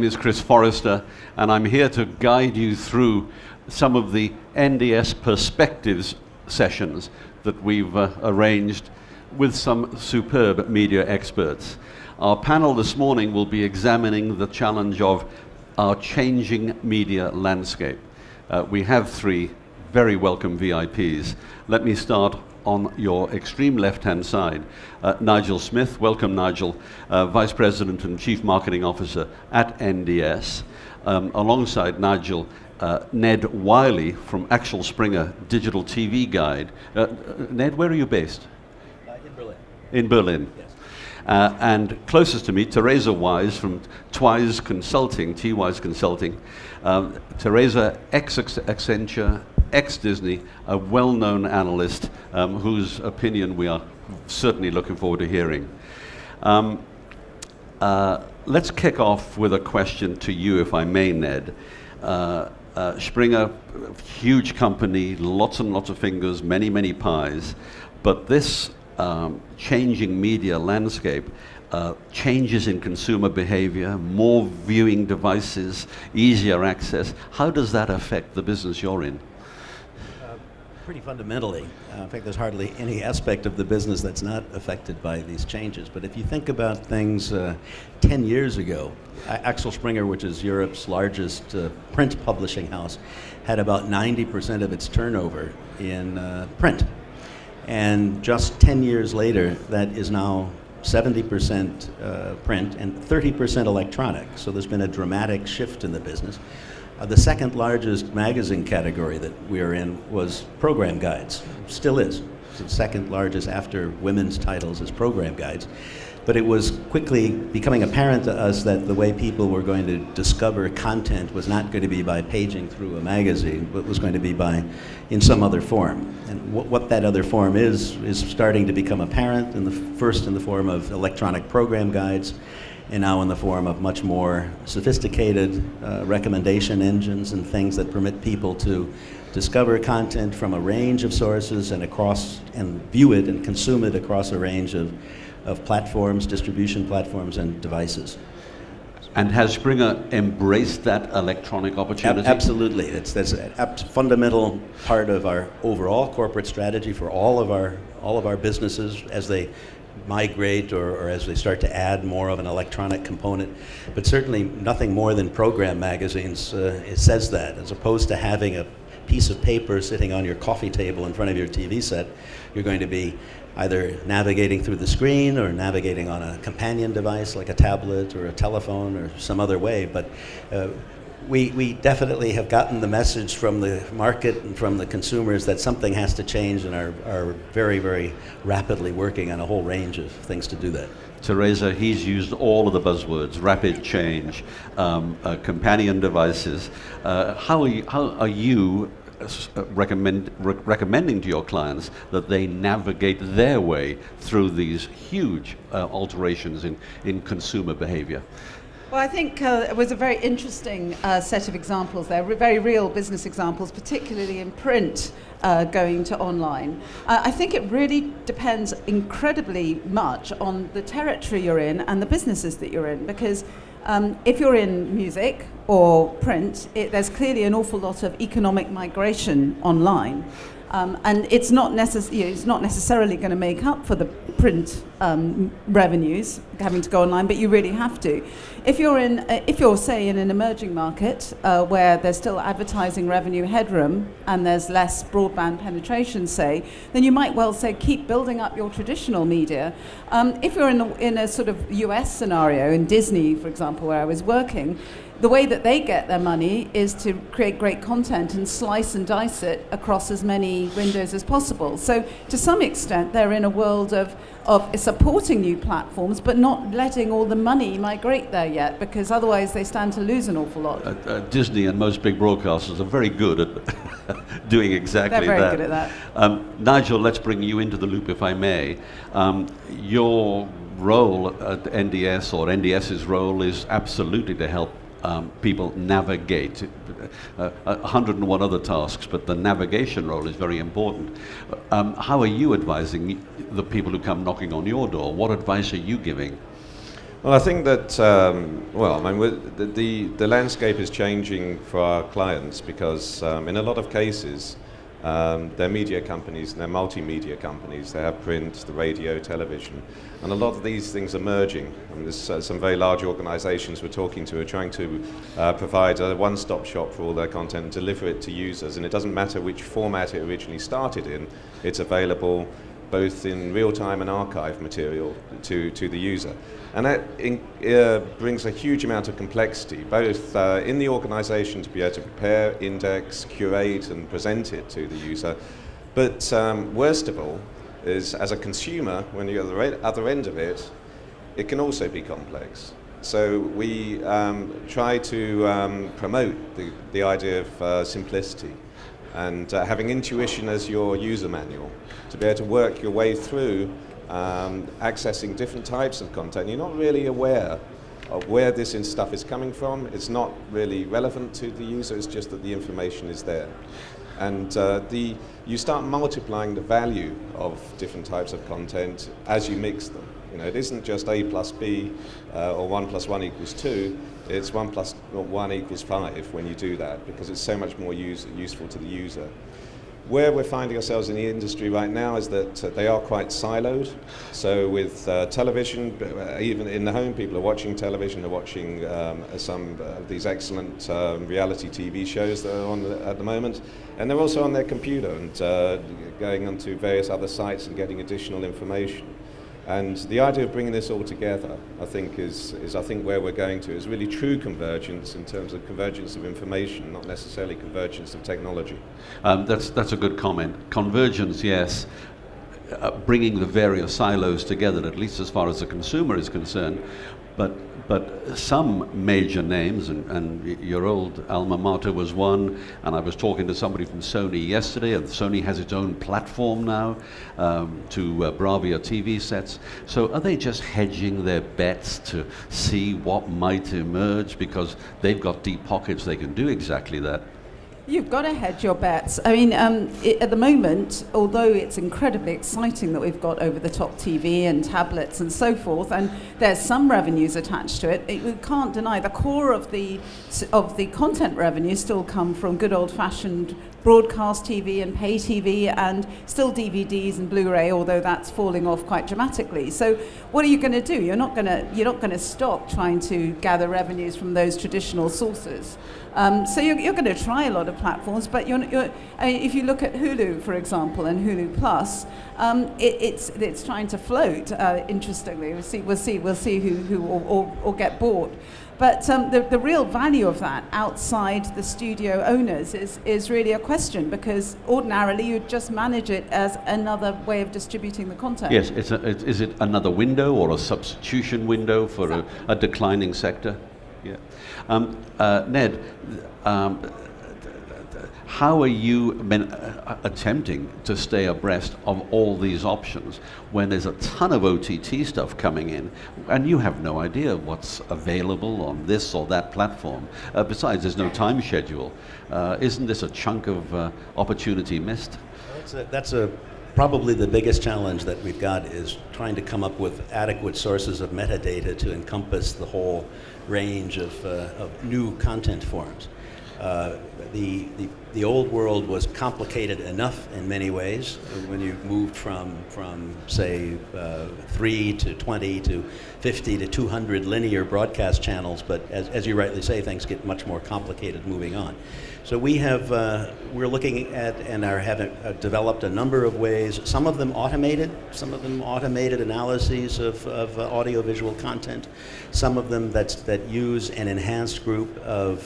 name is Chris Forrester, and I'm here to guide you through some of the NDS Perspectives sessions that we've arranged with some superb media experts. Our panel this morning will be examining the challenge of our changing media landscape. We have three very welcome VIPs. Let me start on your extreme left-hand side. Nigel Smith, welcome Nigel, Vice President and Chief Marketing Officer at NDS. Alongside Nigel, Ned Wiley from Axel Springer Digital TV Guide. Ned, where are you based? In Berlin. In Berlin. Yes. And closest to me, Theresa Wise from TWise Consulting, TWise Consulting. Theresa, ex-Accenture, ex-Disney, a well-known analyst whose opinion we are certainly looking forward to hearing. Let's kick off with a question to you, if I may, Ned. Springer, huge company, lots and lots of fingers, many, many pies, but this changing media landscape, changes in consumer behavior, more viewing devices, easier access. How does that affect the business you're in? Pretty fundamentally. In fact, there's hardly any aspect of the business that's not affected by these changes. But if you think about things 10 years ago, Axel Springer, which is Europe's largest print publishing house, had about 90% of its turnover in print. And just 10 years later, that is now 70% print and 30% electronic. So there's been a dramatic shift in the business. The second largest magazine category that we are in was program guides. Still is. It's the second largest after women's titles is program guides. But it was quickly becoming apparent to us that the way people were going to discover content was not going to be by paging through a magazine, but was going to be by in some other form. And what that other form is starting to become apparent, first in the form of electronic program guides, and now in the form of much more sophisticated recommendation engines and things that permit people to discover content from a range of sources and view it and consume it across a range of platforms, distribution platforms, and devices. And has Springer embraced that electronic opportunity? Absolutely. That's a fundamental part of our overall corporate strategy for all of our businesses as they migrate or as they start to add more of an electronic component. But certainly nothing more than program magazines it says that, as opposed to having a piece of paper sitting on your coffee table in front of your TV set. You're going to be either navigating through the screen or navigating on a companion device like a tablet or a telephone or some other way. But we definitely have gotten the message from the market and from the consumers that something has to change, and are very, very rapidly working on a whole range of things to do that. Theresa, he's used all of the buzzwords: rapid change, companion devices. How are you recommending to your clients that they navigate their way through these huge alterations in consumer behavior? Well, I think it was a very interesting set of examples there, very real business examples, particularly in print going to online. I think it really depends incredibly much on the territory you're in and the businesses that you're in, because if you're in music or print, there's clearly an awful lot of economic migration online. And it's not necessarily going to make up for the print revenues having to go online, but you really have to. If you're say in an emerging market where there's still advertising revenue headroom and there's less broadband penetration, say, then you might well say keep building up your traditional media. If you're in a sort of US scenario, in Disney, for example, where I was working, the way that they get their money is to create great content and slice and dice it across as many windows as possible. So to some extent, they're in a world of supporting new platforms, but not letting all the money migrate there yet, because otherwise they stand to lose an awful lot. Disney and most big broadcasters are very good at doing exactly that. They're very good at that. Nigel, let's bring you into the loop, if I may. Your role at NDS, or NDS's role, is absolutely to help people navigate 101 other tasks, but the navigation role is very important. How are you advising the people who come knocking on your door? What advice are you giving? Well, I think that, the landscape is changing for our clients because in a lot of cases, they're media companies and they're multimedia companies. They have print, the radio, television, and a lot of these things are merging. And there's some very large organizations we're talking to are trying to provide a one-stop shop for all their content and deliver it to users. And it doesn't matter which format it originally started in, it's available both in real-time and archive material to the user. And that brings a huge amount of complexity, both in the organization to be able to prepare, index, curate, and present it to the user. But worst of all is, as a consumer, when you're at the other end of it, it can also be complex. So we try to promote the idea of simplicity and having intuition as your user manual, to be able to work your way through accessing different types of content. You're not really aware of where this stuff is coming from. It's not really relevant to the user, it's just that the information is there. And you start multiplying the value of different types of content as you mix them. You know, it isn't just A plus B or 1 plus 1 equals 2, it's 1 plus 1 equals 5 when you do that, because it's so much more useful to the user. Where we're finding ourselves in the industry right now is that they are quite siloed. So with television, even in the home, people are watching television, they're watching some of these excellent reality TV shows that are on at the moment. And they're also on their computer and going onto various other sites and getting additional information. And the idea of bringing this all together, I think, is where we're going to, is really true convergence in terms of convergence of information, not necessarily convergence of technology. That's a good comment. Convergence, yes. Bringing the various silos together, at least as far as the consumer is concerned. But some major names, and your old alma mater was one, and I was talking to somebody from Sony yesterday, and Sony has its own platform now to Bravia TV sets. So are they just hedging their bets to see what might emerge because they've got deep pockets, they can do exactly that? You've got to hedge your bets. I mean, at the moment, although it's incredibly exciting that we've got over-the-top TV and tablets and so forth, and there's some revenues attached to it, we can't deny the core of the content revenue still come from good old-fashioned broadcast TV and pay TV, and still DVDs and Blu-ray, although that's falling off quite dramatically. So what are you going to do? You're not going to stop trying to gather revenues from those traditional sources. So you're going to try a lot of platforms, but if you look at Hulu, for example, and Hulu Plus, it's trying to float. Interestingly, we'll see who or get bought. But the real value of that outside the studio owners is really a question, because ordinarily you'd just manage it as another way of distributing the content. Yes, is it another window or a substitution window for a declining sector? Yeah. Ned, how are you attempting to stay abreast of all these options when there's a ton of OTT stuff coming in and you have no idea what's available on this or that platform? Besides, there's no time schedule. Isn't this a chunk of opportunity missed? That's probably the biggest challenge that we've got, is trying to come up with adequate sources of metadata to encompass the whole range of new content forms. The old world was complicated enough in many ways when you moved from say 3 to 20 to 50 to 200 linear broadcast channels, but as you rightly say, things get much more complicated moving on. So we're looking at and have developed a number of ways, some of them automated analyses of audiovisual content, some of them that use an enhanced group of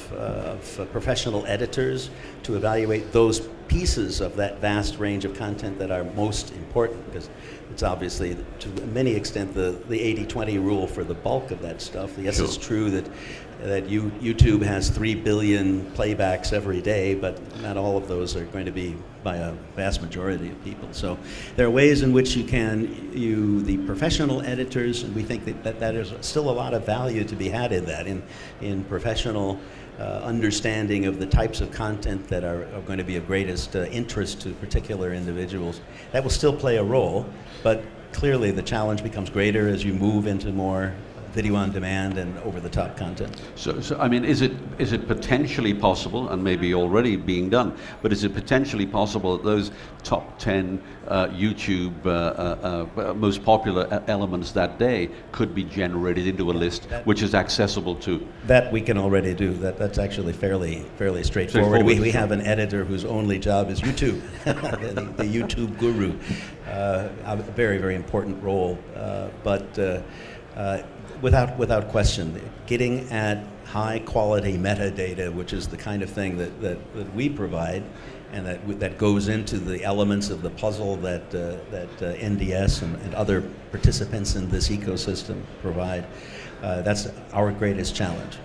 professional editors to evaluate those pieces of that vast range of content that are most important, because it's obviously, to many extent, the 80-20 rule for the bulk of that stuff. Yes, it's true that YouTube has 3 billion playbacks every day, but not all of those are going to be by a vast majority of people. So there are ways in which the professional editors, and we think that there's still a lot of value to be had in that, in professional understanding of the types of content that are going to be of greatest interest to particular individuals. That will still play a role, but clearly the challenge becomes greater as you move into more video on demand and over-the-top content. So I mean, is it potentially possible, and maybe already being done, but is it potentially possible that those top 10 YouTube most popular elements that day could be generated into a list which is accessible to? That we can already do. That's actually fairly straightforward. We have an editor whose only job is YouTube, the YouTube guru. A very, very important role, but without question, getting at high quality metadata, which is the kind of thing that we provide, and that goes into the elements of the puzzle that NDS and other participants in this ecosystem provide. That's our greatest challenge.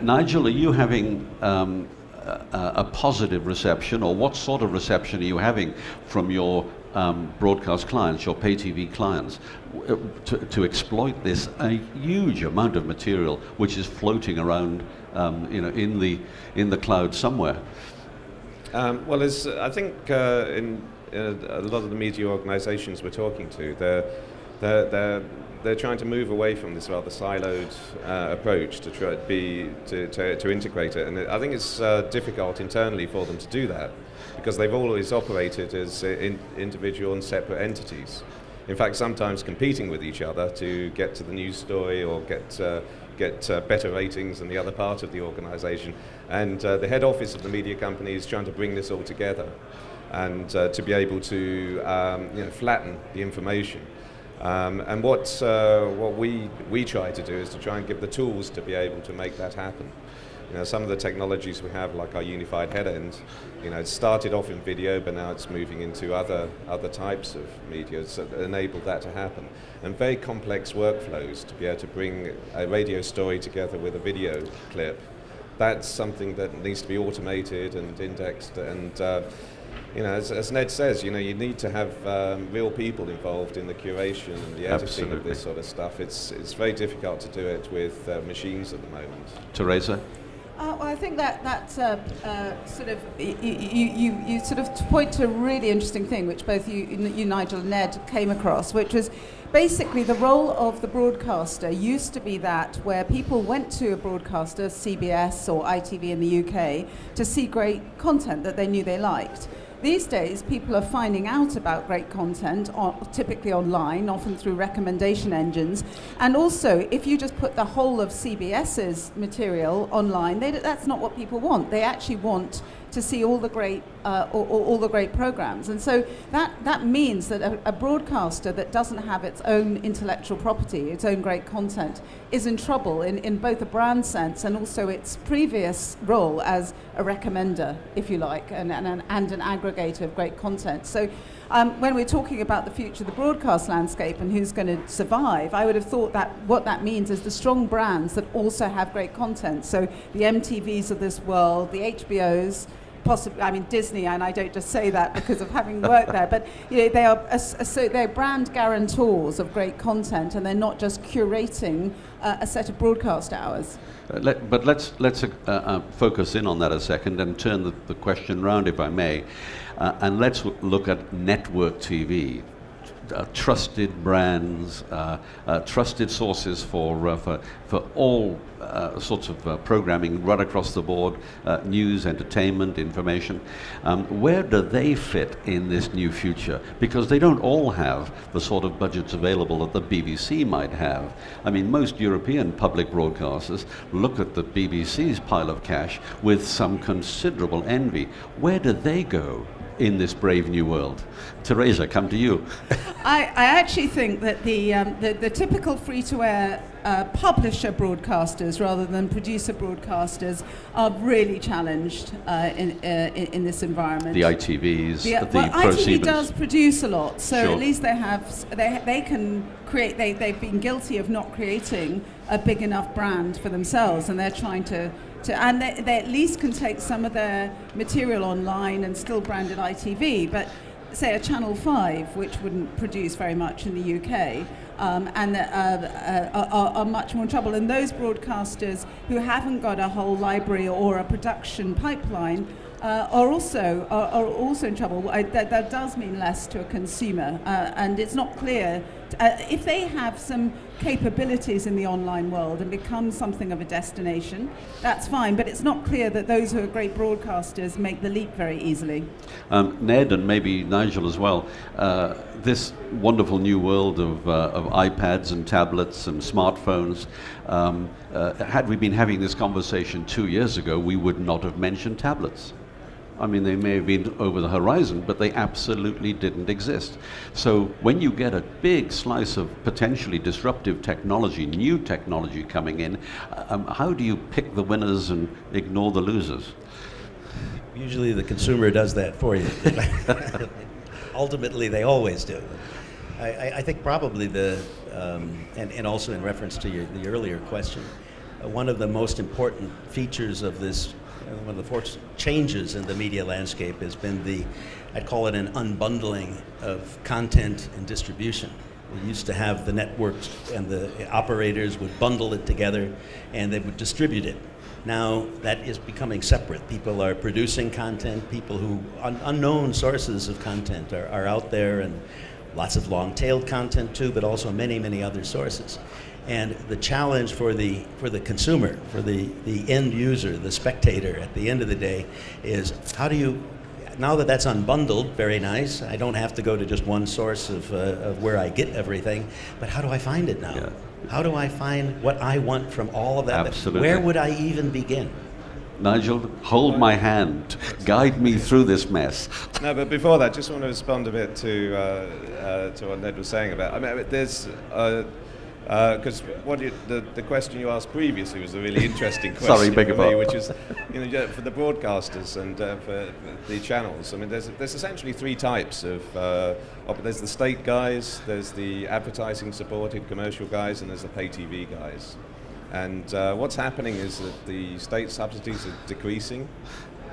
Nigel, are you having a positive reception, or what sort of reception are you having from your broadcast clients, your pay TV clients, to exploit this a huge amount of material which is floating around, in the cloud somewhere? Well, I think in a lot of the media organisations we're talking to, they're trying to move away from this rather siloed approach to try to integrate it, and I think it's difficult internally for them to do that, because they've always operated as individual and separate entities. In fact, sometimes competing with each other to get to the news story or get better ratings than the other part of the organisation. And the head office of the media company is trying to bring this all together and to be able to flatten the information. And what we try to do is to try and give the tools to be able to make that happen. Some of the technologies we have, like our unified head end, it started off in video, but now it's moving into other types of media that enable that to happen. And very complex workflows to be able to bring a radio story together with a video clip. That's something that needs to be automated and indexed. And as Ned says, you need to have real people involved in the curation and the editing of this sort of stuff. It's very difficult to do it with machines at the moment. Theresa? Well, I think that's sort of you sort of point to a really interesting thing, which both you Nigel and Ned came across, which was basically the role of the broadcaster used to be that where people went to a broadcaster, CBS or ITV in the UK, to see great content that they knew they liked. These days, people are finding out about great content, typically online, often through recommendation engines. And also, if you just put the whole of CBS's material online, that's not what people want. They actually want to see all the great programs. And so that means that a broadcaster that doesn't have its own intellectual property, its own great content, is in trouble in both a brand sense and also its previous role as a recommender, if you like, and an aggregator of great content. So when we're talking about the future of the broadcast landscape and who's going to survive, I would have thought that what that means is the strong brands that also have great content. So the MTVs of this world, the HBOs, possibly, I mean Disney, and I don't just say that because of having worked there, but they're brand guarantors of great content, and they're not just curating a set of broadcast hours. But let's focus in on that a second and turn the question round, if I may, and let's look at network TV. Trusted brands, trusted sources for all sorts of programming right across the board, news, entertainment, information. Where do they fit in this new future? Because they don't all have the sort of budgets available that the BBC might have. I mean, most European public broadcasters look at the BBC's pile of cash with some considerable envy. Where do they go in this brave new world? Theresa, come to you. I actually think that the typical free-to-air publisher broadcasters rather than producer broadcasters are really challenged in this environment. The ITVs, the ITV does produce a lot, so sure. At least they can create. They've been guilty of not creating a big enough brand for themselves, and they're trying to and they at least can take some of their material online and still brand it ITV, but say a Channel 5, which wouldn't produce very much in the UK, and are much more in trouble. And those broadcasters who haven't got a whole library or a production pipeline are also in trouble. That does mean less to a consumer, and it's not clear. If they have some capabilities in the online world and become something of a destination, that's fine, but it's not clear that those who are great broadcasters make the leap very easily. Ned, and maybe Nigel as well, this wonderful new world of iPads and tablets and smartphones, had we been having this conversation 2 years ago, we would not have mentioned tablets. I mean, they may have been over the horizon, but they absolutely didn't exist. So when you get a big slice of potentially disruptive technology, new technology coming in, how do you pick the winners and ignore the losers? Usually the consumer does that for you. Ultimately, they always do. I think probably and also in reference to the earlier question, one of the most important features of this, one of the forced changes in the media landscape has been I'd call it an unbundling of content and distribution. We used to have the networks and the operators would bundle it together and they would distribute it. Now that is becoming separate. People are producing content, people who, unknown sources of content are out there, and lots of long-tailed content too, but also many, many other sources. And the challenge for the consumer, for the end user, the spectator at the end of the day is how do you, now that that's unbundled, very nice, I don't have to go to just one source of where I get everything, but how do I find it now? Yeah. How do I find what I want from all of that? Absolutely. Where would I even begin? Nigel, hold my hand. Guide me through this mess. No, but before that, just want to respond a bit to what Ned was saying about. I mean, there's because the question you asked previously was a really interesting question. Sorry, beg your pardon. Which is, for the broadcasters and for the channels. I mean, there's essentially three types of. There's the state guys, there's the advertising-supported commercial guys, and there's the pay TV guys. And what's happening is that the state subsidies are decreasing,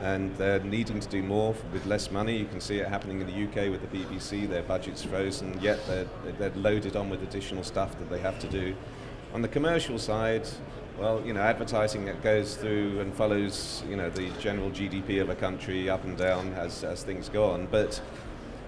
and they're needing to do more with less money. You can see it happening in the UK with the BBC. Their budget's frozen, yet they're loaded on with additional stuff that they have to do. On the commercial side, well, advertising that goes through and follows, the general GDP of a country up and down as things go on. But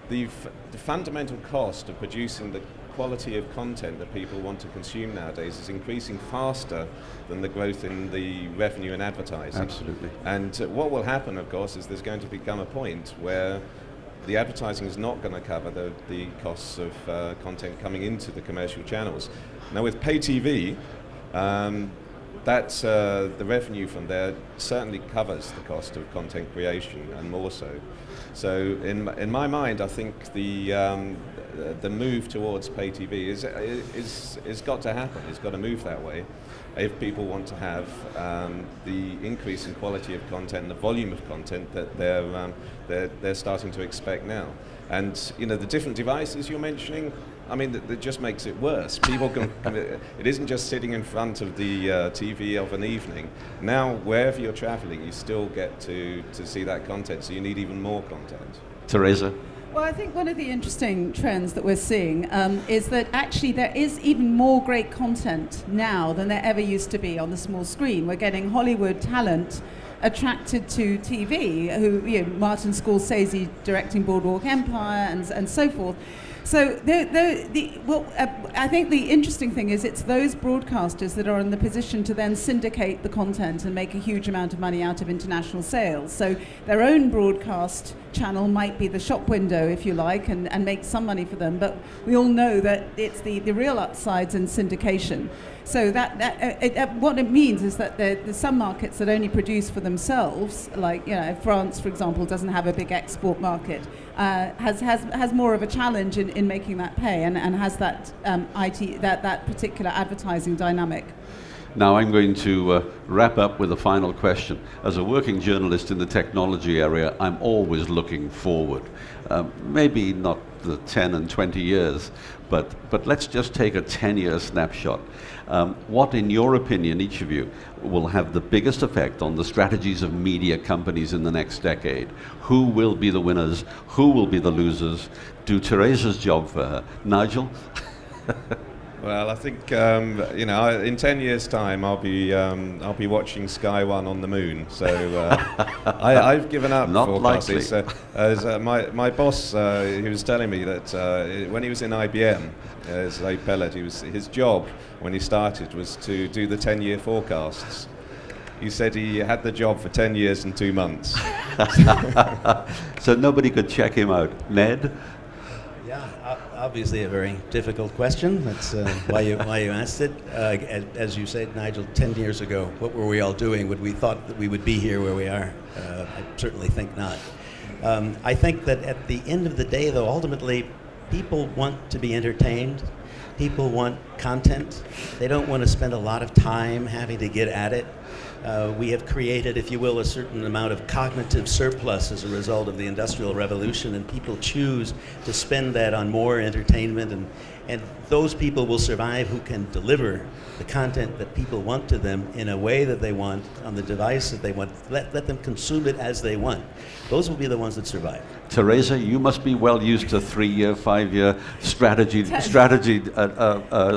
the fundamental cost of producing the quality of content that people want to consume nowadays is increasing faster than the growth in the revenue in advertising. Absolutely. And what will happen, of course, is there's going to become a point where the advertising is not going to cover the costs of content coming into the commercial channels. Now with pay TV, that's the revenue from there certainly covers the cost of content creation and more so. So in my mind, I think the move towards pay TV is got to happen. It's got to move that way if people want to have the increase in quality of content and the volume of content that they're starting to expect now. And the different devices you're mentioning, I mean, that just makes it worse. People can, it isn't just sitting in front of the TV of an evening. Now, wherever you're traveling, you still get to see that content, so you need even more content. Theresa? Well, I think one of the interesting trends that we're seeing is that actually there is even more great content now than there ever used to be on the small screen. We're getting Hollywood talent attracted to TV, who, Martin Scorsese directing Boardwalk Empire and so forth. So I think the interesting thing is it's those broadcasters that are in the position to then syndicate the content and make a huge amount of money out of international sales. So their own broadcast channel might be the shop window, if you like, and make some money for them. But we all know that it's the real upsides in syndication. So what it means is that there's some markets that only produce for themselves, like France, for example, doesn't have a big export market, has more of a challenge in making that pay, and has that that particular advertising dynamic. Now I'm going to wrap up with a final question. As a working journalist in the technology area, I'm always looking forward. Maybe not the 10 and 20 years, but let's just take a 10-year snapshot. What, in your opinion, each of you, will have the biggest effect on the strategies of media companies in the next decade? Who will be the winners? Who will be the losers? Do Theresa's job for her. Nigel? Well, I think in 10 years' time, I'll be watching Sky One on the moon. So I've given up Not forecasting. likely. So, my boss, he was telling me that when he was in IBM as a pellet, his job when he started was to do the 10-year forecasts. He said he had the job for 10 years and 2 months. So nobody could check him out. Ned? Yeah, obviously a very difficult question. That's why you asked it. As you said, Nigel, 10 years ago, what were we all doing? Would we thought that we would be here where we are? I certainly think not. I think that at the end of the day, though, ultimately, people want to be entertained. People want content. They don't want to spend a lot of time having to get at it. We have created, if you will, a certain amount of cognitive surplus as a result of the Industrial Revolution, and people choose to spend that on more entertainment, and those people will survive who can deliver the content that people want to them in a way that they want, on the device that they want. Let them consume it as they want. Those will be the ones that survive. Theresa, you must be well used to 3-year, 5-year strategy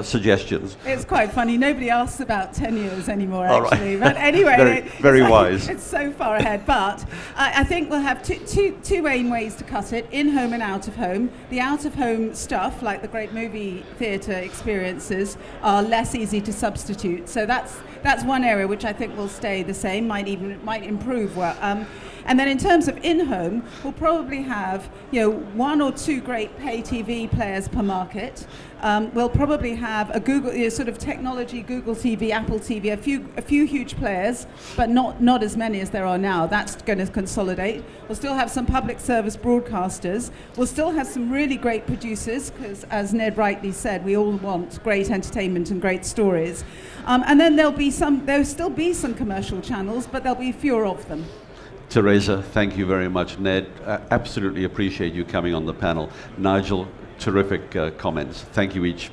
suggestions. It's quite funny. Nobody asks about 10 years anymore, All right. actually. But anyway, very it's wise. It's so far ahead. But I think we'll have two main ways to cut it: in-home and out-of-home. The out-of-home stuff, like the great movie theatre experiences, are less easy to substitute. So that's one area which I think will stay the same, might improve. And then in terms of in-home, we'll probably have 1 or 2 great pay TV players per market. We'll probably have a Google sort of technology, Google TV, Apple TV, a few huge players, but not as many as there are now. That's going to consolidate. We'll still have some public service broadcasters. We'll still have some really great producers, because as Ned rightly said, we all want great entertainment and great stories. And then there'll still be some commercial channels, but there'll be fewer of them. Theresa, thank you very much. Ned, absolutely appreciate you coming on the panel. Nigel, terrific comments. Thank you each.